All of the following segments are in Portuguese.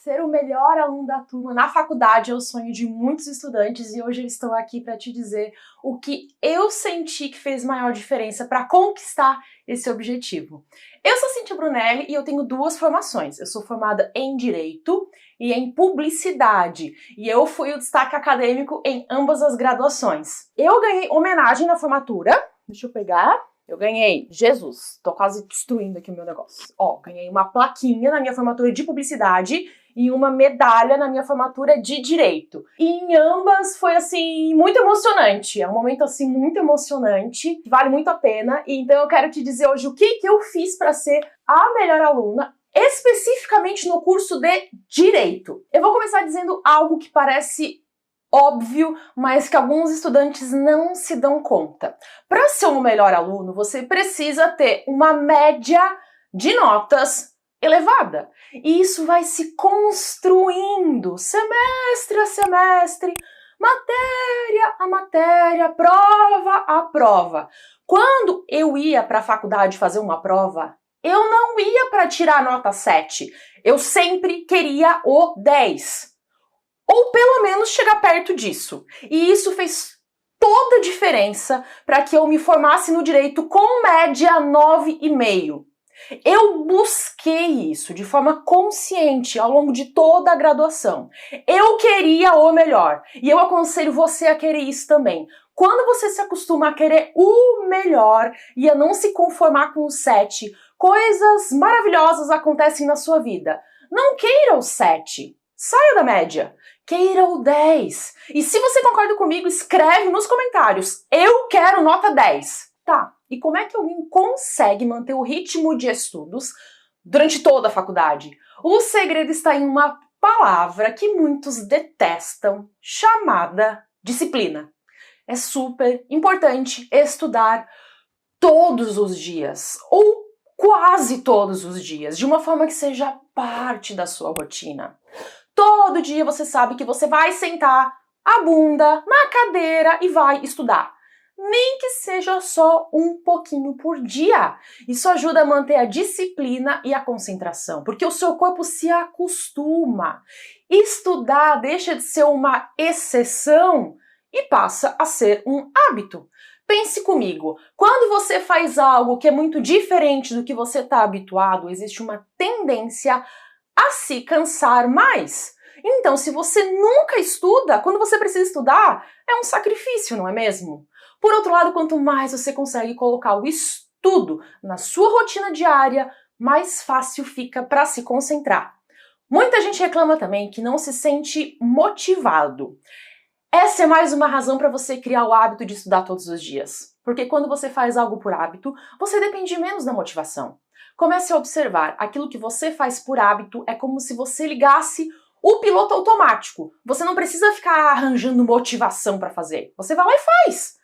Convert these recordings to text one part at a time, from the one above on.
ser o melhor aluno da turma na faculdade é o sonho de muitos estudantes e hoje eu estou aqui para te dizer o que eu senti que fez maior diferença para conquistar esse objetivo. Eu sou Cíntia Brunelli e eu tenho duas formações. Eu sou formada em Direito e em Publicidade e eu fui o destaque acadêmico em ambas as graduações. Eu ganhei homenagem na formatura, deixa eu pegar... Eu ganhei, Jesus, tô quase destruindo aqui o meu negócio. Ó, ganhei uma plaquinha na minha formatura de publicidade e uma medalha na minha formatura de direito. E em ambas foi, assim, muito emocionante. É um momento, assim, muito emocionante, vale muito a pena. E então eu quero te dizer hoje o que eu fiz para ser a melhor aluna, especificamente no curso de Direito. Eu vou começar dizendo algo que parece óbvio, mas que alguns estudantes não se dão conta. Para ser um melhor aluno, você precisa ter uma média de notas elevada. E isso vai se construindo semestre a semestre, matéria a matéria, prova a prova. Quando eu ia para a faculdade fazer uma prova, eu não ia para tirar nota 7. Eu sempre queria o 10. Ou pelo menos chegar perto disso. E isso fez toda a diferença para que eu me formasse no direito com média 9,5. Eu busquei isso de forma consciente ao longo de toda a graduação. Eu queria o melhor. E eu aconselho você a querer isso também. Quando você se acostuma a querer o melhor e a não se conformar com o 7, coisas maravilhosas acontecem na sua vida. Não queira o 7. Saia da média. Queira o 10. E se você concorda comigo, escreve nos comentários. Eu quero nota 10. Tá, e como é que alguém consegue manter o ritmo de estudos durante toda a faculdade? O segredo está em uma palavra que muitos detestam, chamada disciplina. É super importante estudar todos os dias, ou quase todos os dias, de uma forma que seja parte da sua rotina. Todo dia você sabe que você vai sentar a bunda na cadeira e vai estudar. Nem que seja só um pouquinho por dia. Isso ajuda a manter a disciplina e a concentração, porque o seu corpo se acostuma. Estudar deixa de ser uma exceção e passa a ser um hábito. Pense comigo, quando você faz algo que é muito diferente do que você está habituado, existe uma tendência a se cansar mais. Então, se você nunca estuda, quando você precisa estudar, é um sacrifício, não é mesmo? Por outro lado, quanto mais você consegue colocar o estudo na sua rotina diária, mais fácil fica para se concentrar. Muita gente reclama também que não se sente motivado. Essa é mais uma razão para você criar o hábito de estudar todos os dias. Porque quando você faz algo por hábito, você depende menos da motivação. Comece a observar, aquilo que você faz por hábito é como se você ligasse o piloto automático. Você não precisa ficar arranjando motivação para fazer. Você vai lá e faz.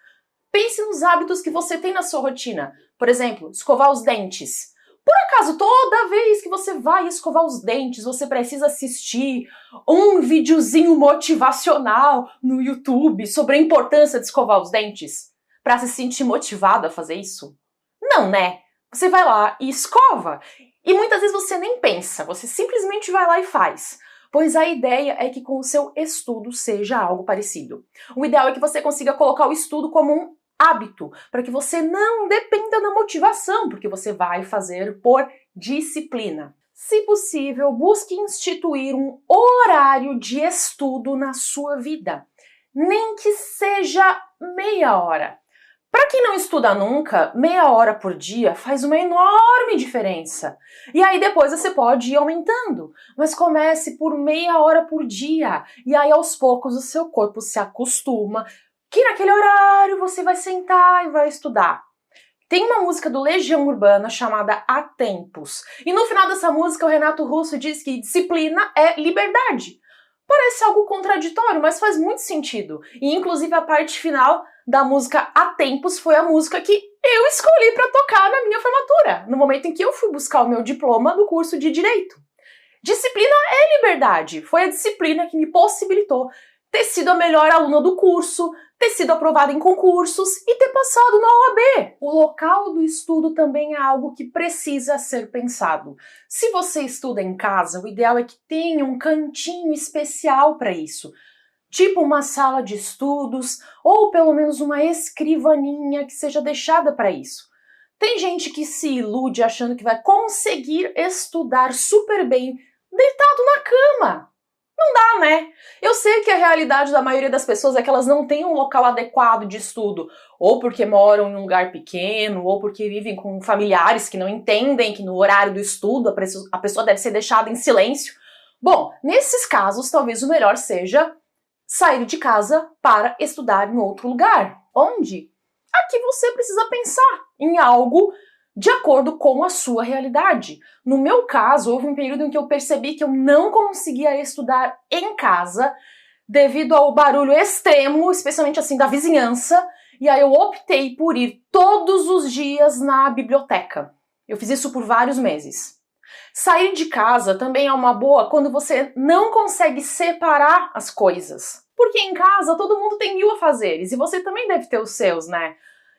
Pense nos hábitos que você tem na sua rotina. Por exemplo, escovar os dentes. Por acaso, toda vez que você vai escovar os dentes, você precisa assistir um videozinho motivacional no YouTube sobre a importância de escovar os dentes? Para se sentir motivado a fazer isso? Não, né? Você vai lá e escova. E muitas vezes você nem pensa, você simplesmente vai lá e faz. Pois a ideia é que com o seu estudo seja algo parecido. O ideal é que você consiga colocar o estudo como um hábito, para que você não dependa da motivação, porque você vai fazer por disciplina. Se possível, busque instituir um horário de estudo na sua vida, nem que seja meia hora. Para quem não estuda nunca, meia hora por dia faz uma enorme diferença. E aí depois você pode ir aumentando, mas comece por meia hora por dia. E aí aos poucos o seu corpo se acostuma que naquele horário você vai sentar e vai estudar. Tem uma música do Legião Urbana chamada Há Tempos. E no final dessa música o Renato Russo diz que disciplina é liberdade. Parece algo contraditório, mas faz muito sentido. E inclusive a parte final da música Há Tempos foi a música que eu escolhi para tocar na minha formatura, no momento em que eu fui buscar o meu diploma do curso de Direito. Disciplina é liberdade. Foi a disciplina que me possibilitou ter sido a melhor aluna do curso, ter sido aprovada em concursos e ter passado na OAB. O local do estudo também é algo que precisa ser pensado. Se você estuda em casa, o ideal é que tenha um cantinho especial para isso. Tipo uma sala de estudos ou pelo menos uma escrivaninha que seja deixada para isso. Tem gente que se ilude achando que vai conseguir estudar super bem deitado na cama. Não dá, né? Eu sei que a realidade da maioria das pessoas é que elas não têm um local adequado de estudo, ou porque moram em um lugar pequeno, ou porque vivem com familiares que não entendem que no horário do estudo a pessoa deve ser deixada em silêncio. Bom, nesses casos, talvez o melhor seja sair de casa para estudar em outro lugar. Onde? Aqui você precisa pensar em algo de acordo com a sua realidade. No meu caso, houve um período em que eu percebi que eu não conseguia estudar em casa devido ao barulho extremo, especialmente assim da vizinhança, e aí eu optei por ir todos os dias na biblioteca. Eu fiz isso por vários meses. Sair de casa também é uma boa quando você não consegue separar as coisas. Porque em casa todo mundo tem mil afazeres e você também deve ter os seus, né?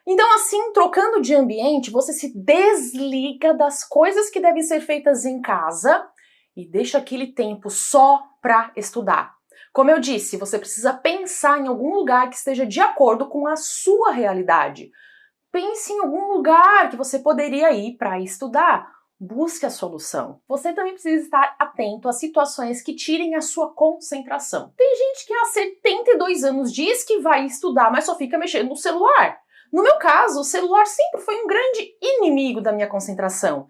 Então assim, trocando de ambiente, você se desliga das coisas que devem ser feitas em casa e deixa aquele tempo só para estudar. Como eu disse, você precisa pensar em algum lugar que esteja de acordo com a sua realidade. Pense em algum lugar que você poderia ir para estudar. Busque a solução. Você também precisa estar atento a situações que tirem a sua concentração. Tem gente que há 72 anos diz que vai estudar, mas só fica mexendo no celular. No meu caso, o celular sempre foi um grande inimigo da minha concentração.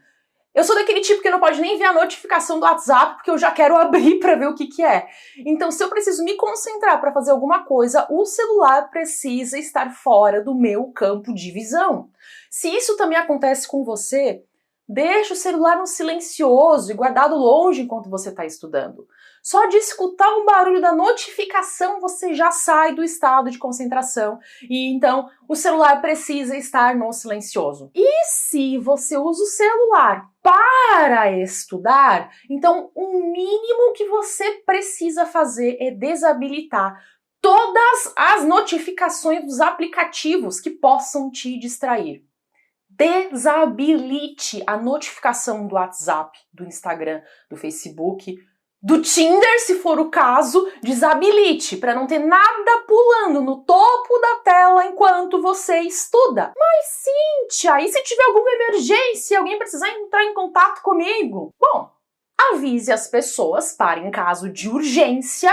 Eu sou daquele tipo que não pode nem ver a notificação do WhatsApp porque eu já quero abrir para ver o que é. Então, se eu preciso me concentrar para fazer alguma coisa, o celular precisa estar fora do meu campo de visão. Se isso também acontece com você, deixa o celular no silencioso e guardado longe enquanto você está estudando. Só de escutar o barulho da notificação você já sai do estado de concentração e então o celular precisa estar no silencioso. E se você usa o celular para estudar, então o mínimo que você precisa fazer é desabilitar todas as notificações dos aplicativos que possam te distrair. Desabilite a notificação do WhatsApp, do Instagram, do Facebook, do Tinder, se for o caso, desabilite, para não ter nada pulando no topo da tela enquanto você estuda. Mas, Cíntia, e se tiver alguma emergência, alguém precisar entrar em contato comigo? Bom, avise as pessoas para, em caso de urgência,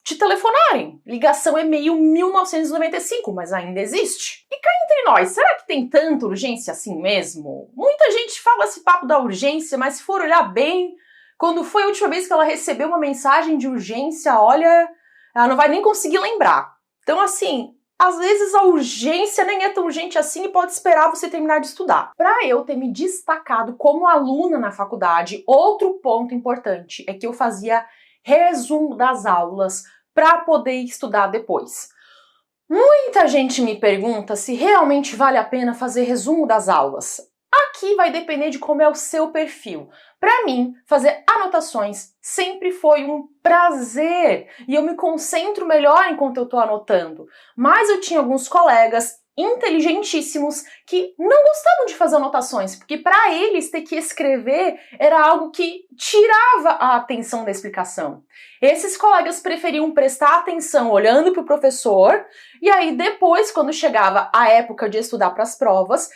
te telefonarem. Ligação é meio 1995, mas ainda existe. E cá entre nós, será que tem tanta urgência assim mesmo? Muita gente fala esse papo da urgência, mas se for olhar bem, quando foi a última vez que ela recebeu uma mensagem de urgência, olha, ela não vai nem conseguir lembrar. Então assim, às vezes a urgência nem é tão urgente assim e pode esperar você terminar de estudar. Para eu ter me destacado como aluna na faculdade, outro ponto importante é que eu fazia resumo das aulas para poder estudar depois. Muita gente me pergunta se realmente vale a pena fazer resumo das aulas. Aqui vai depender de como é o seu perfil. Para mim, fazer anotações sempre foi um prazer e eu me concentro melhor enquanto eu estou anotando. Mas eu tinha alguns colegas inteligentíssimos que não gostavam de fazer anotações, porque para eles ter que escrever era algo que tirava a atenção da explicação. Esses colegas preferiam prestar atenção olhando para o professor e aí depois, quando chegava a época de estudar para as provas,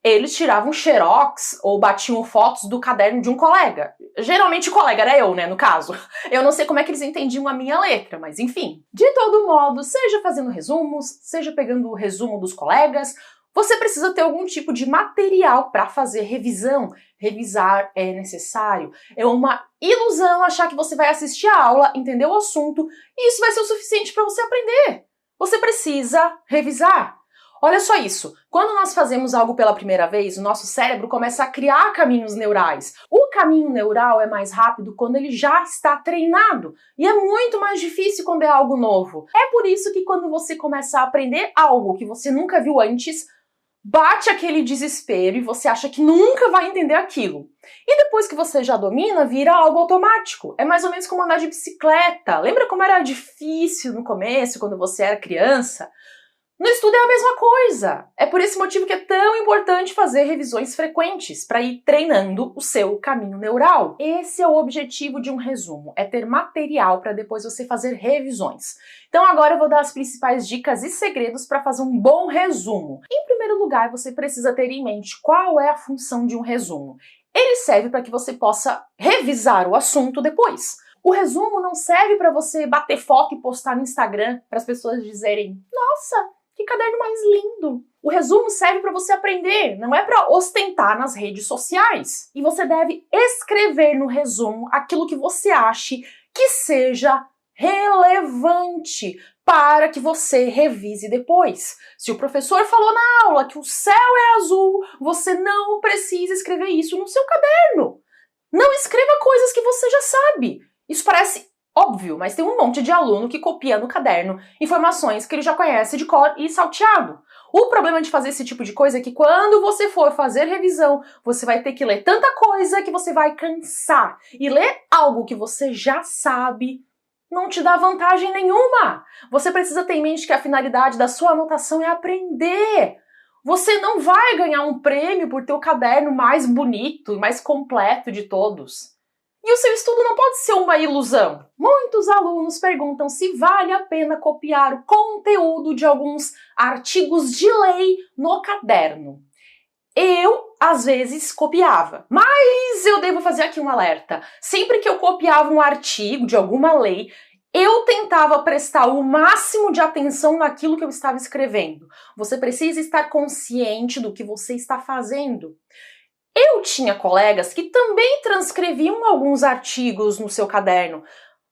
eles tiravam xerox ou batiam fotos do caderno de um colega. Geralmente o colega era eu, né, no caso. Eu não sei como é que eles entendiam a minha letra, mas enfim. De todo modo, seja fazendo resumos, seja pegando o resumo dos colegas, você precisa ter algum tipo de material para fazer revisão. Revisar é necessário. É uma ilusão achar que você vai assistir a aula, entender o assunto, e isso vai ser o suficiente para você aprender. Você precisa revisar. Olha só isso, quando nós fazemos algo pela primeira vez, o nosso cérebro começa a criar caminhos neurais. O caminho neural é mais rápido quando ele já está treinado e é muito mais difícil quando é algo novo. É por isso que quando você começa a aprender algo que você nunca viu antes, bate aquele desespero e você acha que nunca vai entender aquilo. E depois que você já domina, vira algo automático. É mais ou menos como andar de bicicleta. Lembra como era difícil no começo, quando você era criança? No estudo é a mesma coisa. É por esse motivo que é tão importante fazer revisões frequentes, para ir treinando o seu caminho neural. Esse é o objetivo de um resumo, é ter material para depois você fazer revisões. Então agora eu vou dar as principais dicas e segredos para fazer um bom resumo. Em primeiro lugar, você precisa ter em mente qual é a função de um resumo. Ele serve para que você possa revisar o assunto depois. O resumo não serve para você bater foto e postar no Instagram para as pessoas dizerem: nossa, que caderno mais lindo! O resumo serve para você aprender, não é para ostentar nas redes sociais. E você deve escrever no resumo aquilo que você ache que seja relevante para que você revise depois. Se o professor falou na aula que o céu é azul, você não precisa escrever isso no seu caderno. Não escreva coisas que você já sabe. Isso parece óbvio, mas tem um monte de aluno que copia no caderno informações que ele já conhece de cor e salteado. O problema de fazer esse tipo de coisa é que quando você for fazer revisão, você vai ter que ler tanta coisa que você vai cansar. E ler algo que você já sabe não te dá vantagem nenhuma. Você precisa ter em mente que a finalidade da sua anotação é aprender. Você não vai ganhar um prêmio por ter o caderno mais bonito e mais completo de todos. E o seu estudo não pode ser uma ilusão. Muitos alunos perguntam se vale a pena copiar o conteúdo de alguns artigos de lei no caderno. Eu, às vezes, copiava, mas eu devo fazer aqui um alerta. Sempre que eu copiava um artigo de alguma lei, eu tentava prestar o máximo de atenção naquilo que eu estava escrevendo. Você precisa estar consciente do que você está fazendo. Eu tinha colegas que também transcreviam alguns artigos no seu caderno,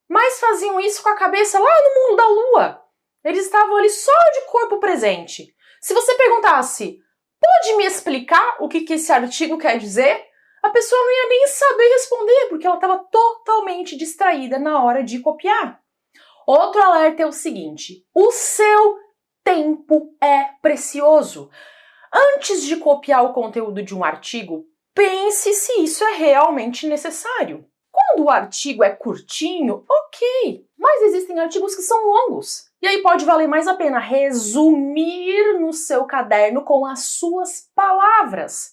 mas faziam isso com a cabeça lá no mundo da lua. Eles estavam ali só de corpo presente. Se você perguntasse: pode me explicar o que esse artigo quer dizer? A pessoa não ia nem saber responder, porque ela estava totalmente distraída na hora de copiar. Outro alerta é o seguinte: o seu tempo é precioso. Antes de copiar o conteúdo de um artigo, pense se isso é realmente necessário. Quando o artigo é curtinho, ok, mas existem artigos que são longos. E aí pode valer mais a pena resumir no seu caderno com as suas palavras.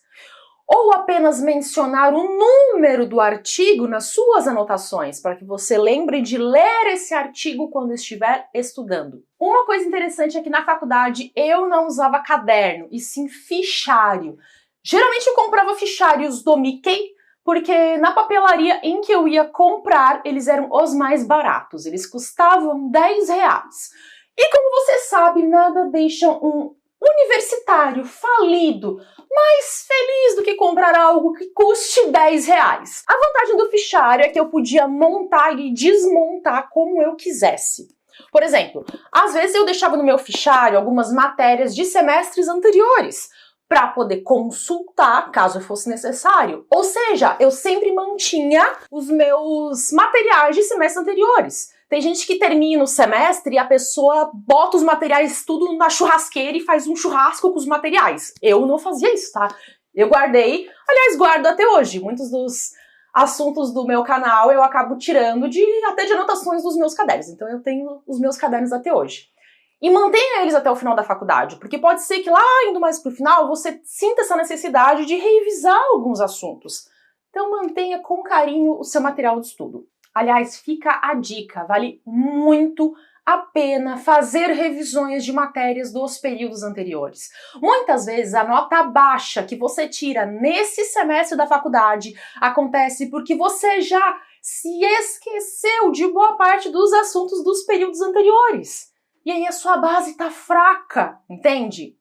Ou apenas mencionar o número do artigo nas suas anotações, para que você lembre de ler esse artigo quando estiver estudando. Uma coisa interessante é que na faculdade eu não usava caderno, e sim fichário. Geralmente eu comprava fichários do Mickey, porque na papelaria em que eu ia comprar, eles eram os mais baratos. Eles custavam R$10. E como você sabe, nada deixa um universitário falido mais feliz do que comprar algo que custe R$10. A vantagem do fichário é que eu podia montar e desmontar como eu quisesse. Por exemplo, às vezes eu deixava no meu fichário algumas matérias de semestres anteriores, para poder consultar caso fosse necessário. Ou seja, eu sempre mantinha os meus materiais de semestres anteriores. Tem gente que termina o semestre e a pessoa bota os materiais tudo na churrasqueira e faz um churrasco com os materiais. Eu não fazia isso, tá? Eu guardei, aliás, guardo até hoje. Muitos dos assuntos do meu canal eu acabo tirando até de anotações dos meus cadernos. Então eu tenho os meus cadernos até hoje. E mantenha eles até o final da faculdade, porque pode ser que lá, indo mais pro final, você sinta essa necessidade de revisar alguns assuntos. Então mantenha com carinho o seu material de estudo. Aliás, fica a dica, vale muito a pena fazer revisões de matérias dos períodos anteriores. Muitas vezes a nota baixa que você tira nesse semestre da faculdade acontece porque você já se esqueceu de boa parte dos assuntos dos períodos anteriores. E aí a sua base tá fraca, entende?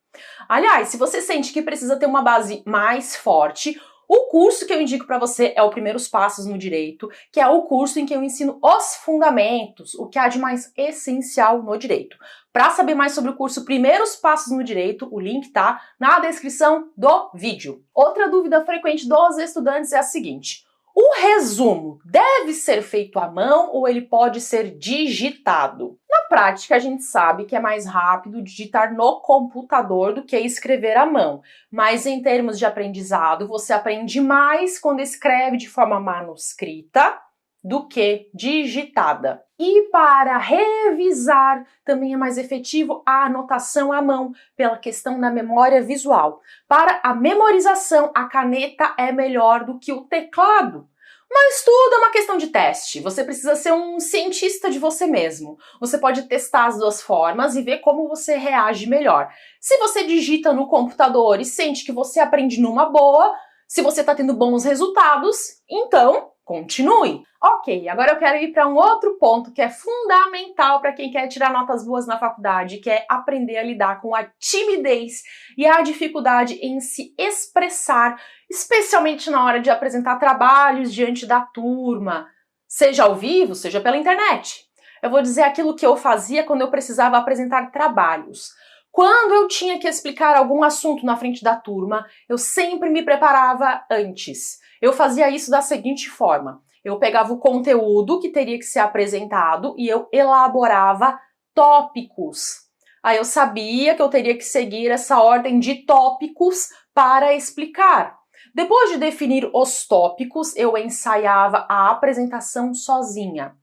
Aliás, se você sente que precisa ter uma base mais forte, o curso que eu indico para você é o Primeiros Passos no Direito, que é o curso em que eu ensino os fundamentos, o que há de mais essencial no direito. Para saber mais sobre o curso Primeiros Passos no Direito, o link tá na descrição do vídeo. Outra dúvida frequente dos estudantes é a seguinte: O resumo deve ser feito à mão ou ele pode ser digitado? Na prática, a gente sabe que é mais rápido digitar no computador do que escrever à mão, mas em termos de aprendizado, você aprende mais quando escreve de forma manuscrita do que digitada. E para revisar, também é mais efetivo a anotação à mão, pela questão da memória visual. Para a memorização, a caneta é melhor do que o teclado. Mas tudo é uma questão de teste. Você precisa ser um cientista de você mesmo. Você pode testar as duas formas e ver como você reage melhor. Se você digita no computador e sente que você aprende numa boa, se você está tendo bons resultados, então continue. Ok, agora eu quero ir para um outro ponto que é fundamental para quem quer tirar notas boas na faculdade, que é aprender a lidar com a timidez e a dificuldade em se expressar, especialmente na hora de apresentar trabalhos diante da turma, seja ao vivo, seja pela internet. Eu vou dizer aquilo que eu fazia quando eu precisava apresentar trabalhos. Quando eu tinha que explicar algum assunto na frente da turma, eu sempre me preparava antes. Eu fazia isso da seguinte forma: eu pegava o conteúdo que teria que ser apresentado e eu elaborava tópicos. Aí eu sabia que eu teria que seguir essa ordem de tópicos para explicar. Depois de definir os tópicos, eu ensaiava a apresentação sozinha.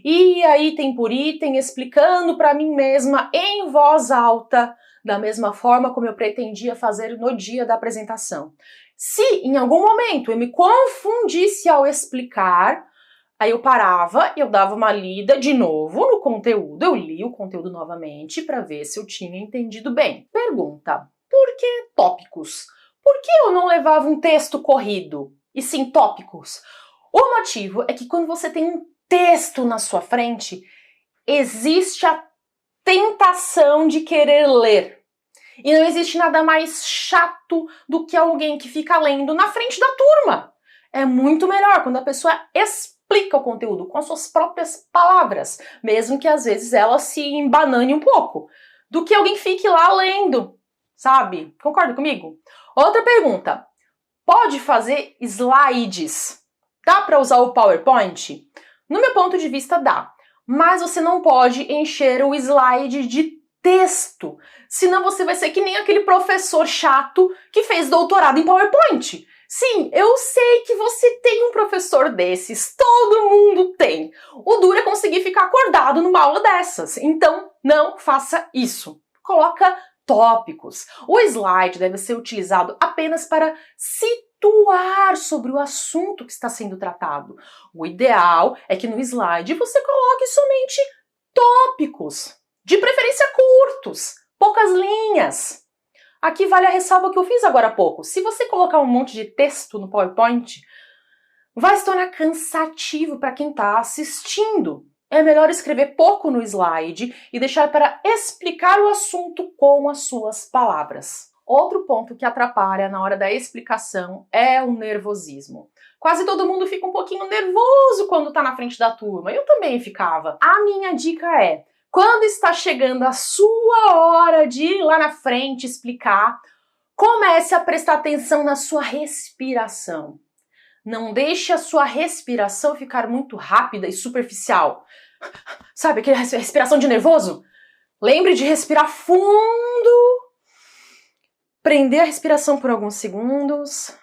Ia item por item, explicando para mim mesma em voz alta, da mesma forma como eu pretendia fazer no dia da apresentação. Se em algum momento eu me confundisse ao explicar, aí eu parava e eu dava uma lida de novo no conteúdo. Eu li o conteúdo novamente para ver se eu tinha entendido bem. Pergunta: por que tópicos? Por que eu não levava um texto corrido e sim tópicos? O motivo é que quando você tem um texto na sua frente, existe a tentação de querer ler. E não existe nada mais chato do que alguém que fica lendo na frente da turma. É muito melhor quando a pessoa explica o conteúdo com as suas próprias palavras, mesmo que às vezes ela se embanane um pouco, do que alguém fique lá lendo, sabe? Concorda comigo? Outra pergunta: pode fazer slides? Dá para usar o PowerPoint? No meu ponto de vista, dá. Mas você não pode encher o slide de texto, senão você vai ser que nem aquele professor chato que fez doutorado em PowerPoint. Sim, eu sei que você tem um professor desses, todo mundo tem. O duro é conseguir ficar acordado numa aula dessas, então não faça isso. Coloca tópicos. O slide deve ser utilizado apenas para situar sobre o assunto que está sendo tratado. O ideal é que no slide você coloque somente tópicos, de preferência curtos, poucas linhas. Aqui vale a ressalva que eu fiz agora há pouco. Se você colocar um monte de texto no PowerPoint, vai se tornar cansativo para quem está assistindo. É melhor escrever pouco no slide e deixar para explicar o assunto com as suas palavras. Outro ponto que atrapalha na hora da explicação é o nervosismo. Quase todo mundo fica um pouquinho nervoso quando está na frente da turma. Eu também ficava. A minha dica é: quando está chegando a sua hora de ir lá na frente explicar, comece a prestar atenção na sua respiração. Não deixe a sua respiração ficar muito rápida e superficial. Sabe aquela respiração de nervoso? Lembre de respirar fundo, prender a respiração por alguns segundos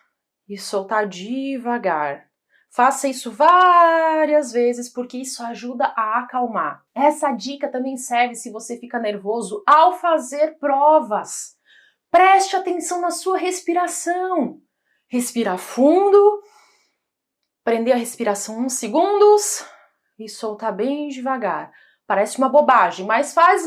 e soltar devagar. Faça isso várias vezes porque isso ajuda a acalmar. Essa dica também serve se você fica nervoso ao fazer provas. Preste atenção na sua respiração. Respira fundo, prender a respiração uns segundos e soltar bem devagar. Parece uma bobagem, mas faz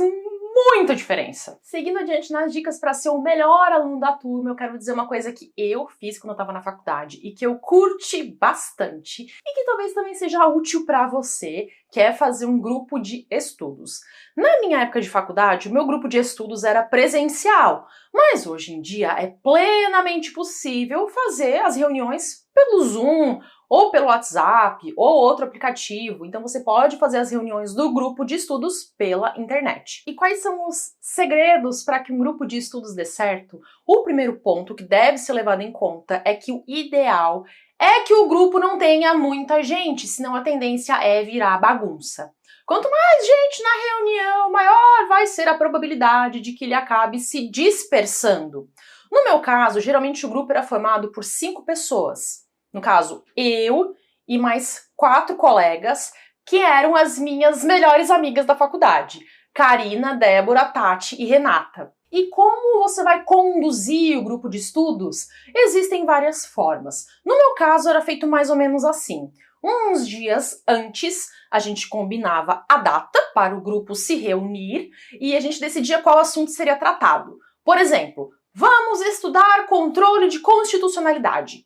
muita diferença. Seguindo adiante nas dicas para ser o melhor aluno da turma, eu quero dizer uma coisa que eu fiz quando eu estava na faculdade e que eu curti bastante e que talvez também seja útil para você, que é fazer um grupo de estudos. Na minha época de faculdade, o meu grupo de estudos era presencial, mas hoje em dia é plenamente possível fazer as reuniões pelo Zoom, ou pelo WhatsApp, ou outro aplicativo. Então você pode fazer as reuniões do grupo de estudos pela internet. E quais são os segredos para que um grupo de estudos dê certo? O primeiro ponto que deve ser levado em conta é que o ideal é que o grupo não tenha muita gente, senão a tendência é virar bagunça. Quanto mais gente na reunião, maior vai ser a probabilidade de que ele acabe se dispersando. No meu caso, geralmente o grupo era formado por 5 pessoas. No caso, eu e mais 4 colegas, que eram as minhas melhores amigas da faculdade. Karina, Débora, Tati e Renata. E como você vai conduzir o grupo de estudos? Existem várias formas. No meu caso, era feito mais ou menos assim. Uns dias antes, a gente combinava a data para o grupo se reunir e a gente decidia qual assunto seria tratado. Por exemplo, vamos estudar controle de constitucionalidade.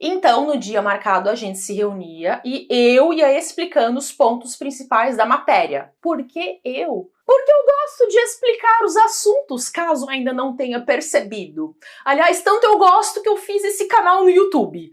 Então, no dia marcado, a gente se reunia e eu ia explicando os pontos principais da matéria. Por que eu? Porque eu gosto de explicar os assuntos, caso ainda não tenha percebido. Aliás, tanto eu gosto que eu fiz esse canal no YouTube.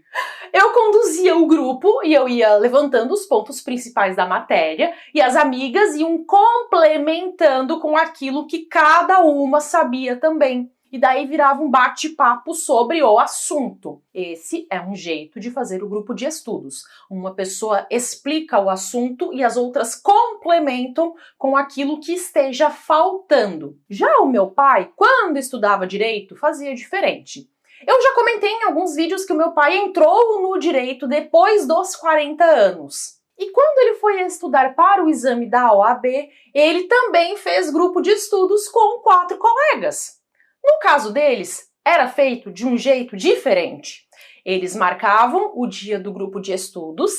Eu conduzia o grupo e eu ia levantando os pontos principais da matéria e as amigas iam complementando com aquilo que cada uma sabia também. E daí virava um bate-papo sobre o assunto. Esse é um jeito de fazer o grupo de estudos. Uma pessoa explica o assunto e as outras complementam com aquilo que esteja faltando. Já o meu pai, quando estudava direito, fazia diferente. Eu já comentei em alguns vídeos que o meu pai entrou no direito depois dos 40 anos. E quando ele foi estudar para o exame da OAB, ele também fez grupo de estudos com 4 colegas. No caso deles, era feito de um jeito diferente. Eles marcavam o dia do grupo de estudos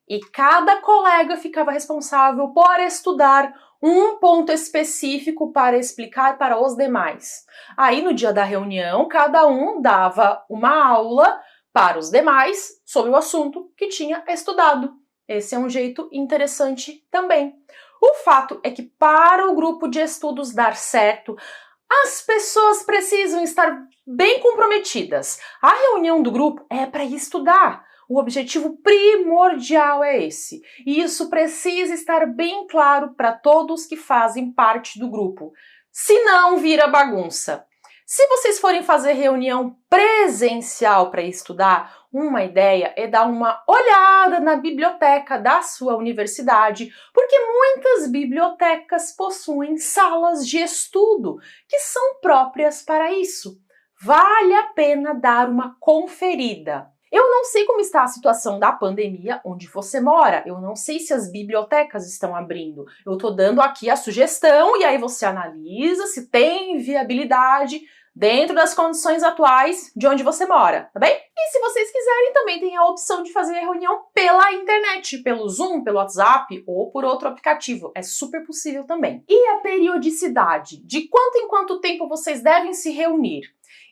e cada colega ficava responsável por estudar um ponto específico para explicar para os demais. Aí, no dia da reunião, cada um dava uma aula para os demais sobre o assunto que tinha estudado. Esse é um jeito interessante também. O fato é que para o grupo de estudos dar certo, as pessoas precisam estar bem comprometidas. A reunião do grupo é para estudar. O objetivo primordial é esse. E isso precisa estar bem claro para todos que fazem parte do grupo. Senão vira bagunça. Se vocês forem fazer reunião presencial para estudar, uma ideia é dar uma olhada na biblioteca da sua universidade, porque muitas bibliotecas possuem salas de estudo que são próprias para isso. Vale a pena dar uma conferida. Eu não sei como está a situação da pandemia onde você mora, eu não sei se as bibliotecas estão abrindo. Eu estou dando aqui a sugestão e aí você analisa se tem viabilidade dentro das condições atuais de onde você mora, tá bem? E se vocês quiserem, também tem a opção de fazer a reunião pela internet, pelo Zoom, pelo WhatsApp ou por outro aplicativo. É super possível também. E a periodicidade? De quanto em quanto tempo vocês devem se reunir?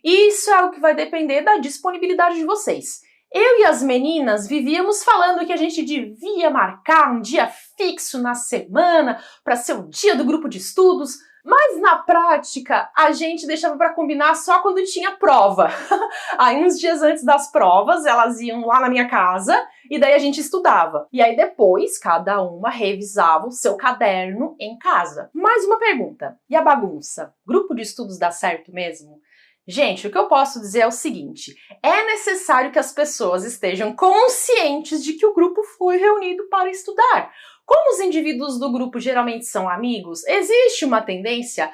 Isso é o que vai depender da disponibilidade de vocês. Eu e as meninas vivíamos falando que a gente devia marcar um dia fixo na semana para ser o dia do grupo de estudos, mas na prática a gente deixava para combinar só quando tinha prova. Aí uns dias antes das provas elas iam lá na minha casa e daí a gente estudava. E aí depois cada uma revisava o seu caderno em casa. Mais uma pergunta, e a bagunça? Grupo de estudos dá certo mesmo? Gente, o que eu posso dizer é o seguinte, é necessário que as pessoas estejam conscientes de que o grupo foi reunido para estudar. Como os indivíduos do grupo geralmente são amigos, existe uma tendência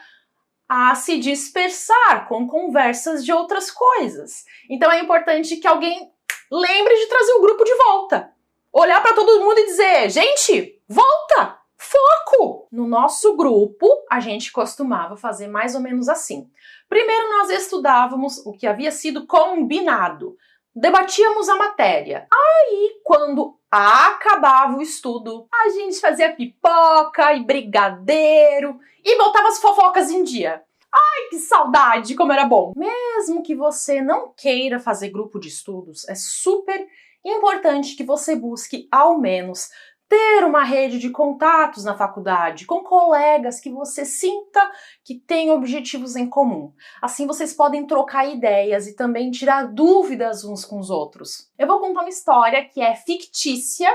a se dispersar com conversas de outras coisas. Então é importante que alguém lembre de trazer o grupo de volta. Olhar para todo mundo e dizer, gente, volta! Foco! No nosso grupo, a gente costumava fazer mais ou menos assim. Primeiro nós estudávamos o que havia sido combinado. Debatíamos a matéria. Aí, quando acabava o estudo, a gente fazia pipoca e brigadeiro e botava as fofocas em dia. Ai, que saudade, como era bom! Mesmo que você não queira fazer grupo de estudos, é super importante que você busque, ao menos, ter uma rede de contatos na faculdade, com colegas que você sinta que têm objetivos em comum. Assim vocês podem trocar ideias e também tirar dúvidas uns com os outros. Eu vou contar uma história que é fictícia,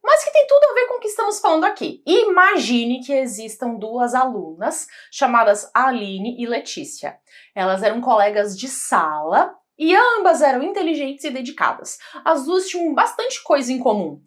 mas que tem tudo a ver com o que estamos falando aqui. Imagine que existam 2 alunas chamadas Aline e Letícia. Elas eram colegas de sala E ambas eram inteligentes e dedicadas. As duas tinham bastante coisa em comum.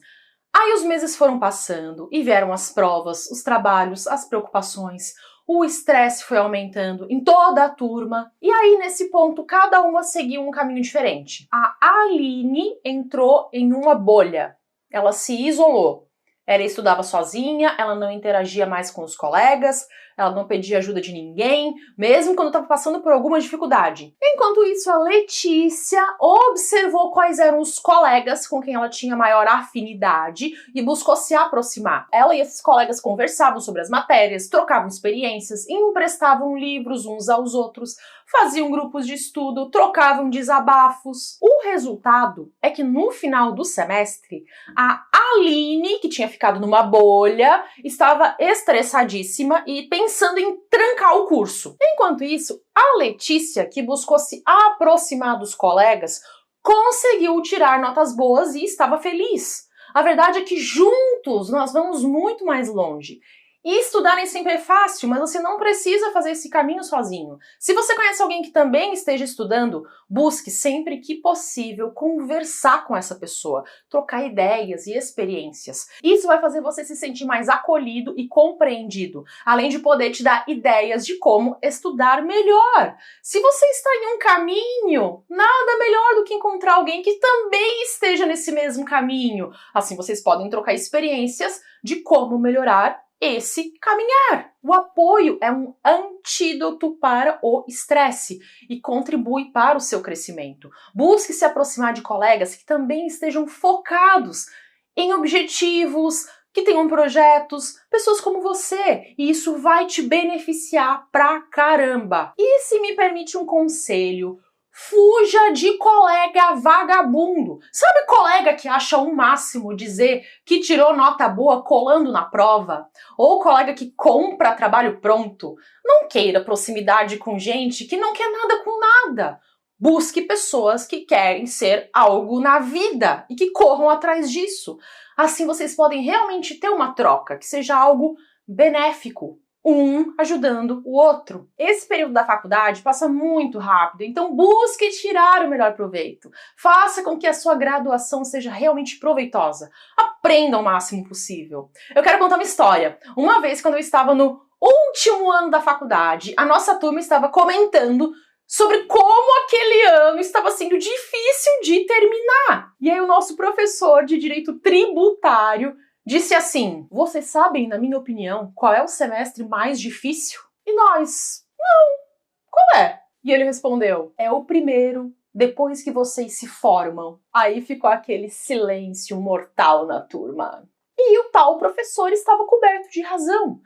Aí os meses foram passando e vieram as provas, os trabalhos, as preocupações. O estresse foi aumentando em toda a turma. E aí, nesse ponto, cada uma seguiu um caminho diferente. A Aline entrou em uma bolha. Ela se isolou. Ela estudava sozinha, ela não interagia mais com os colegas, ela não pedia ajuda de ninguém, mesmo quando estava passando por alguma dificuldade. Enquanto isso, a Letícia observou quais eram os colegas com quem ela tinha maior afinidade e buscou se aproximar. Ela e esses colegas conversavam sobre as matérias, trocavam experiências, emprestavam livros uns aos outros, faziam grupos de estudo, trocavam desabafos. O resultado é que no final do semestre, a Aline, que tinha ficado numa bolha, estava estressadíssima e pensando em trancar o curso. Enquanto isso, a Letícia, que buscou se aproximar dos colegas, conseguiu tirar notas boas e estava feliz. A verdade é que juntos nós vamos muito mais longe. E estudar nem sempre é fácil, mas você não precisa fazer esse caminho sozinho. Se você conhece alguém que também esteja estudando, busque sempre que possível conversar com essa pessoa, trocar ideias e experiências. Isso vai fazer você se sentir mais acolhido e compreendido, além de poder te dar ideias de como estudar melhor. Se você está em um caminho, nada melhor do que encontrar alguém que também esteja nesse mesmo caminho. Assim vocês podem trocar experiências de como melhorar esse caminhar. O apoio é um antídoto para o estresse e contribui para o seu crescimento. Busque se aproximar de colegas que também estejam focados em objetivos, que tenham projetos, pessoas como você, e isso vai te beneficiar pra caramba. E se me permite um conselho, fuja de colega vagabundo. Sabe colega que acha o máximo dizer que tirou nota boa colando na prova? Ou colega que compra trabalho pronto? Não queira proximidade com gente que não quer nada com nada. Busque pessoas que querem ser algo na vida e que corram atrás disso. Assim vocês podem realmente ter uma troca, que seja algo benéfico. Um ajudando o outro. Esse período da faculdade passa muito rápido, então busque tirar o melhor proveito. Faça com que a sua graduação seja realmente proveitosa. Aprenda o máximo possível. Eu quero contar uma história. Uma vez, quando eu estava no último ano da faculdade, a nossa turma estava comentando sobre como aquele ano estava sendo difícil de terminar. E aí o nosso professor de direito tributário disse assim: vocês sabem, na minha opinião, qual é o semestre mais difícil? E nós, não, qual é? E ele respondeu: é o primeiro, depois que vocês se formam. Aí ficou aquele silêncio mortal na turma. E o tal professor estava coberto de razão.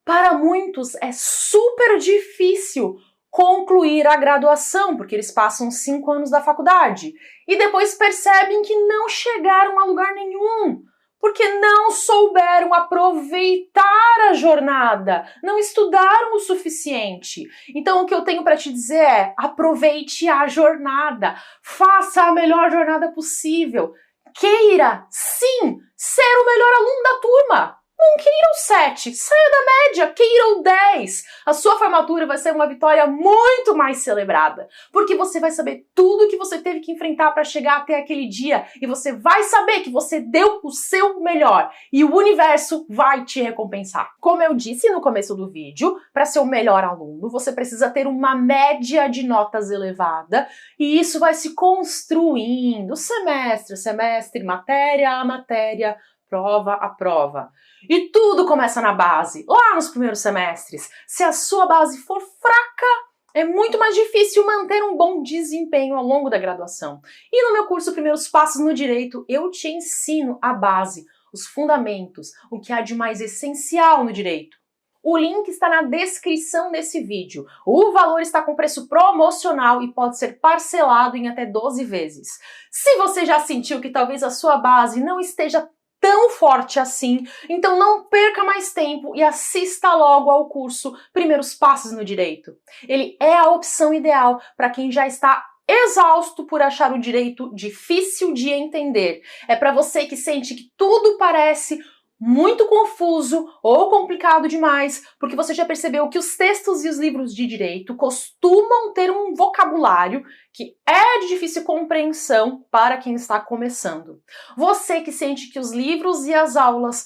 Para muitos é super difícil concluir a graduação, porque eles passam 5 anos da faculdade e depois percebem que não chegaram a lugar nenhum, porque não souberam aproveitar a jornada, não estudaram o suficiente. Então o que eu tenho para te dizer é: aproveite a jornada, faça a melhor jornada possível, queira, sim, ser o melhor aluno da turma. Não queira o 7, saia da média, queira o 10. A sua formatura vai ser uma vitória muito mais celebrada, porque você vai saber tudo que você teve que enfrentar para chegar até aquele dia e você vai saber que você deu o seu melhor e o universo vai te recompensar. Como eu disse no começo do vídeo, para ser o melhor aluno, você precisa ter uma média de notas elevada e isso vai se construindo semestre a semestre, matéria a matéria, prova a prova. E tudo começa na base, lá nos primeiros semestres. Se a sua base for fraca, é muito mais difícil manter um bom desempenho ao longo da graduação. E no meu curso Primeiros Passos no Direito, eu te ensino a base, os fundamentos, o que há de mais essencial no direito. O link está na descrição desse vídeo. O valor está com preço promocional e pode ser parcelado em até 12 vezes. Se você já sentiu que talvez a sua base não esteja tão forte assim, então não perca mais tempo e assista logo ao curso Primeiros Passos no Direito. Ele é a opção ideal para quem já está exausto por achar o direito difícil de entender. É para você que sente que tudo parece muito confuso ou complicado demais, porque você já percebeu que os textos e os livros de direito costumam ter um vocabulário que é de difícil compreensão para quem está começando. Você que sente que os livros e as aulas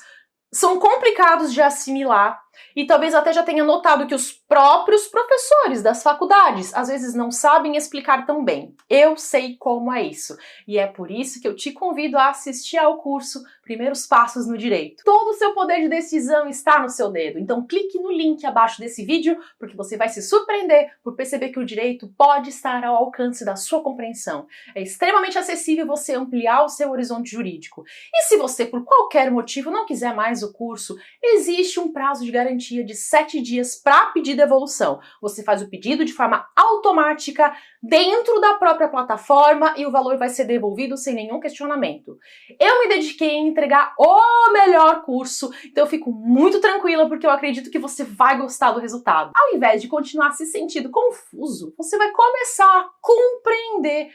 são complicados de assimilar e talvez até já tenha notado que os próprios professores das faculdades às vezes não sabem explicar tão bem. Eu sei como é isso e é por isso que eu te convido a assistir ao curso Primeiros Passos no Direito. Todo o seu poder de decisão está no seu dedo, então clique no link abaixo desse vídeo porque você vai se surpreender por perceber que o direito pode estar ao alcance da sua compreensão. É extremamente acessível você ampliar o seu horizonte jurídico. E se você por qualquer motivo não quiser mais o curso, existe um prazo de garantia de 7 dias para pedir devolução. Você faz o pedido de forma automática dentro da própria plataforma e o valor vai ser devolvido sem nenhum questionamento. Eu me dediquei em entregar o melhor curso, então eu fico muito tranquila porque eu acredito que você vai gostar do resultado. Ao invés de continuar se sentindo confuso, você vai começar a compreender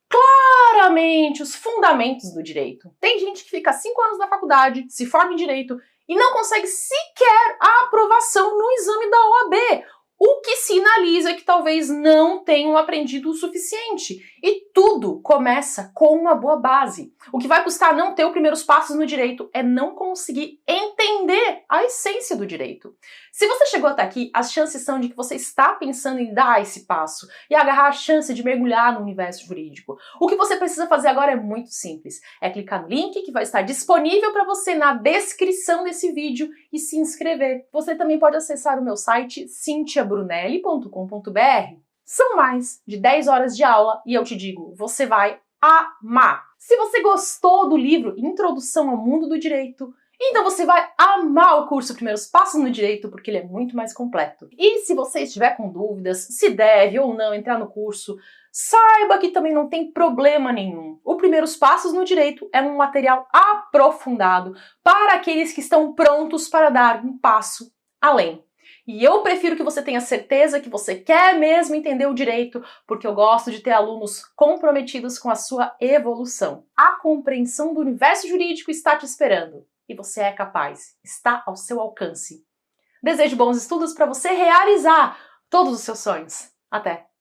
claramente os fundamentos do direito. Tem gente que fica 5 anos na faculdade, se forma em direito e não consegue sequer a aprovação no exame da OAB, o que sinaliza que talvez não tenham aprendido o suficiente. E tudo começa com uma boa base. O que vai custar não ter os primeiros passos no direito é não conseguir entender a essência do direito. Se você chegou até aqui, as chances são de que você está pensando em dar esse passo e agarrar a chance de mergulhar no universo jurídico. O que você precisa fazer agora é muito simples. É clicar no link que vai estar disponível para você na descrição desse vídeo e se inscrever. Você também pode acessar o meu site cintiabrunelli.com.br. São mais de 10 horas de aula e eu te digo, você vai amar. Se você gostou do livro Introdução ao Mundo do Direito, então você vai amar o curso Primeiros Passos no Direito, porque ele é muito mais completo. E se você estiver com dúvidas se deve ou não entrar no curso, saiba que também não tem problema nenhum. O Primeiros Passos no Direito é um material aprofundado para aqueles que estão prontos para dar um passo além. E eu prefiro que você tenha certeza que você quer mesmo entender o direito, porque eu gosto de ter alunos comprometidos com a sua evolução. A compreensão do universo jurídico está te esperando. E você é capaz, está ao seu alcance. Desejo bons estudos para você realizar todos os seus sonhos. Até!